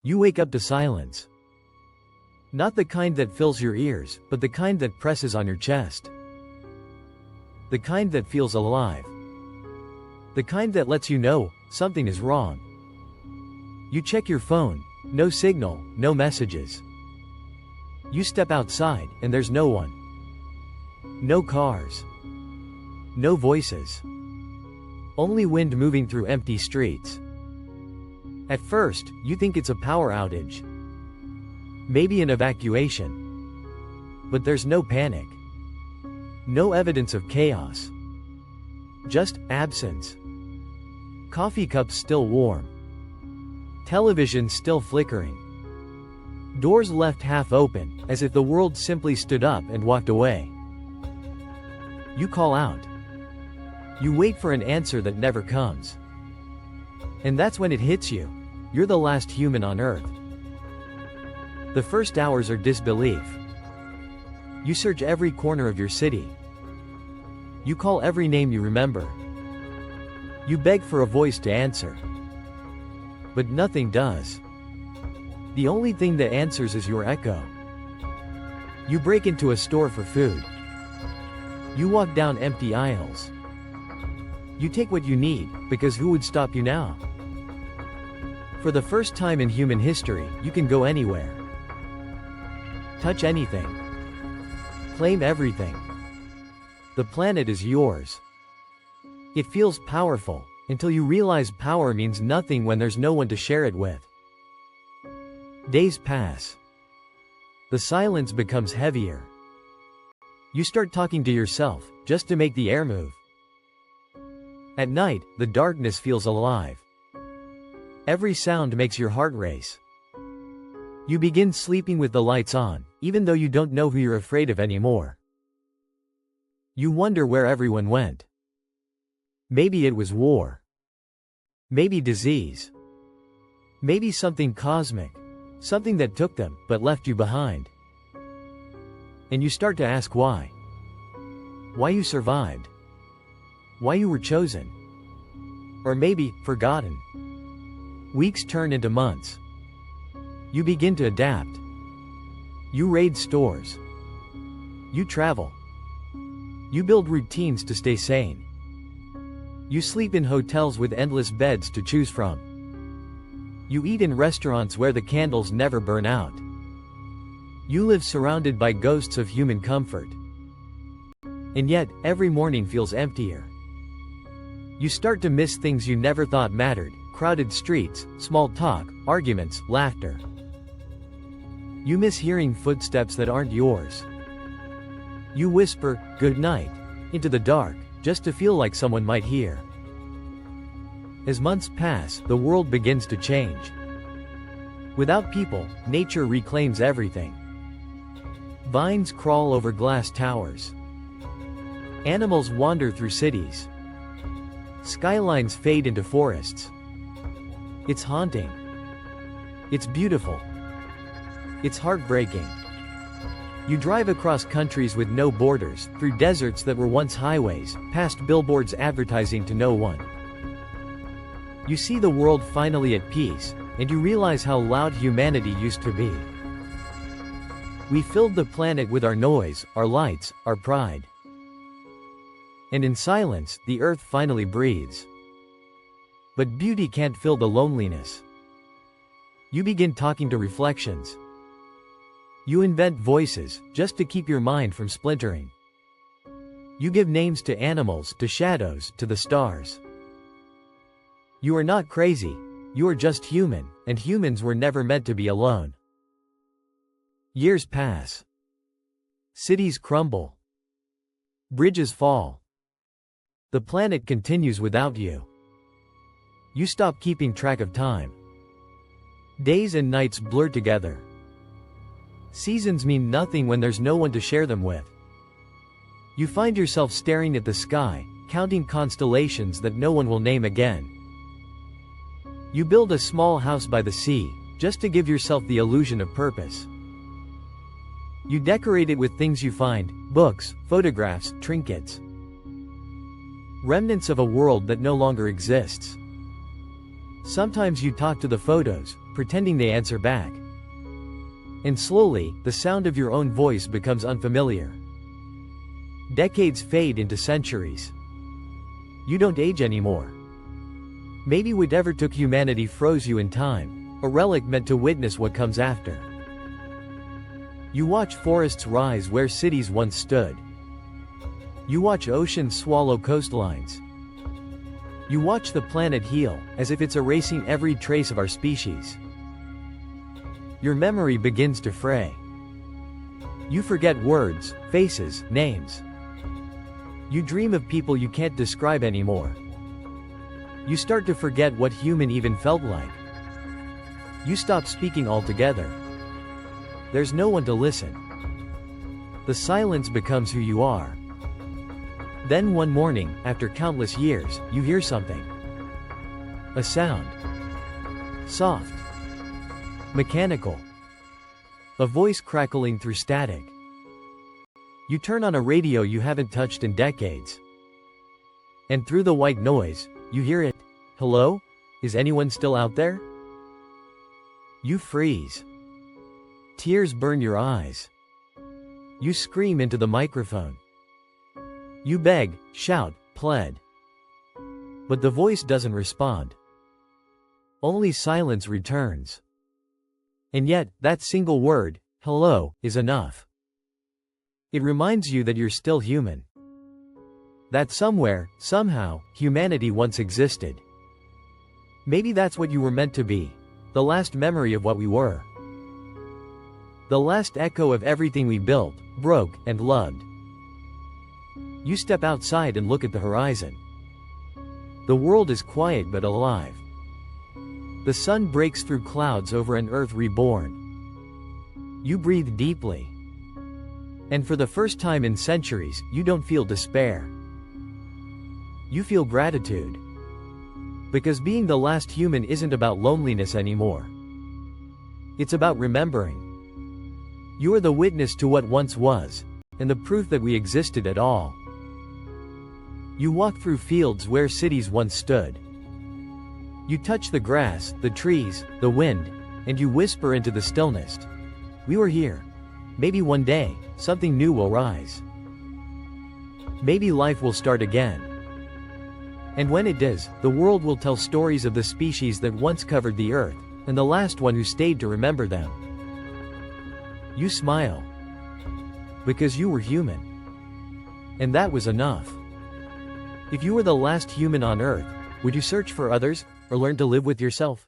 You wake up to silence. Not the kind that fills your ears, but the kind that presses on your chest. The kind that feels alive. The kind that lets you know something is wrong. You check your phone, no signal, no messages. You step outside, and there's no one. No cars. No voices. Only wind moving through empty streets. At first, you think it's a power outage. Maybe an evacuation. But there's no panic. No evidence of chaos. Just absence. Coffee cups still warm. Television still flickering. Doors left half open, as if the world simply stood up and walked away. You call out. You wait for an answer that never comes. And that's when it hits you. You're the last human on Earth. The first hours are disbelief. You search every corner of your city. You call every name you remember. You beg for a voice to answer. But nothing does. The only thing that answers is your echo. You break into a store for food. You walk down empty aisles. You take what you need, because who would stop you now? For the first time in human history, you can go anywhere. Touch anything. Claim everything. The planet is yours. It feels powerful, until you realize power means nothing when there's no one to share it with. Days pass. The silence becomes heavier. You start talking to yourself, just to make the air move. At night, the darkness feels alive. Every sound makes your heart race. You begin sleeping with the lights on, even though you don't know who you're afraid of anymore. You wonder where everyone went. Maybe it was war. Maybe disease. Maybe something cosmic. Something that took them, but left you behind. And you start to ask why. Why you survived. Why you were chosen. Or maybe, forgotten. Weeks turn into months. You begin to adapt. You raid stores. You travel. You build routines to stay sane. You sleep in hotels with endless beds to choose from. You eat in restaurants where the candles never burn out. You live surrounded by ghosts of human comfort. And yet, every morning feels emptier. You start to miss things you never thought mattered: crowded streets, small talk, arguments, laughter. You miss hearing footsteps that aren't yours. You whisper, "Good night," into the dark, just to feel like someone might hear. As months pass, the world begins to change. Without people, nature reclaims everything. Vines crawl over glass towers. Animals wander through cities. Skylines fade into forests. It's haunting. It's beautiful. It's heartbreaking. You drive across countries with no borders, through deserts that were once highways, past billboards advertising to no one. You see the world finally at peace, and you realize how loud humanity used to be. We filled the planet with our noise, our lights, our pride. And in silence, the earth finally breathes. But beauty can't fill the loneliness. You begin talking to reflections. You invent voices, just to keep your mind from splintering. You give names to animals, to shadows, to the stars. You are not crazy. You are just human, and humans were never meant to be alone. Years pass. Cities crumble. Bridges fall. The planet continues without you. You stop keeping track of time. Days and nights blur together. Seasons mean nothing when there's no one to share them with. You find yourself staring at the sky, counting constellations that no one will name again. You build a small house by the sea, just to give yourself the illusion of purpose. You decorate it with things you find: books, photographs, trinkets. Remnants of a world that no longer exists. Sometimes you talk to the photos, pretending they answer back. And slowly, the sound of your own voice becomes unfamiliar. Decades fade into centuries. You don't age anymore. Maybe whatever took humanity froze you in time, a relic meant to witness what comes after. You watch forests rise where cities once stood. You watch oceans swallow coastlines. You watch the planet heal, as if it's erasing every trace of our species. Your memory begins to fray. You forget words, faces, names. You dream of people you can't describe anymore. You start to forget what human even felt like. You stop speaking altogether. There's no one to listen. The silence becomes who you are. Then one morning, after countless years, you hear something. A sound. Soft. Mechanical. A voice crackling through static. You turn on a radio you haven't touched in decades. And through the white noise, you hear it. Hello? Is anyone still out there? You freeze. Tears burn your eyes. You scream into the microphone. You beg, shout, plead. But the voice doesn't respond. Only silence returns. And yet, that single word, hello, is enough. It reminds you that you're still human. That somewhere, somehow, humanity once existed. Maybe that's what you were meant to be. The last memory of what we were. The last echo of everything we built, broke, and loved. You step outside and look at the horizon. The world is quiet but alive. The sun breaks through clouds over an earth reborn. You breathe deeply. And for the first time in centuries, you don't feel despair. You feel gratitude. Because being the last human isn't about loneliness anymore. It's about remembering. You are the witness to what once was, and the proof that we existed at all. You walk through fields where cities once stood. You touch the grass, the trees, the wind, and you whisper into the stillness. We were here. Maybe one day, something new will rise. Maybe life will start again. And when it does, the world will tell stories of the species that once covered the earth, and the last one who stayed to remember them. You smile. Because you were human. And that was enough. If you were the last human on earth, would you search for others, or learn to live with yourself?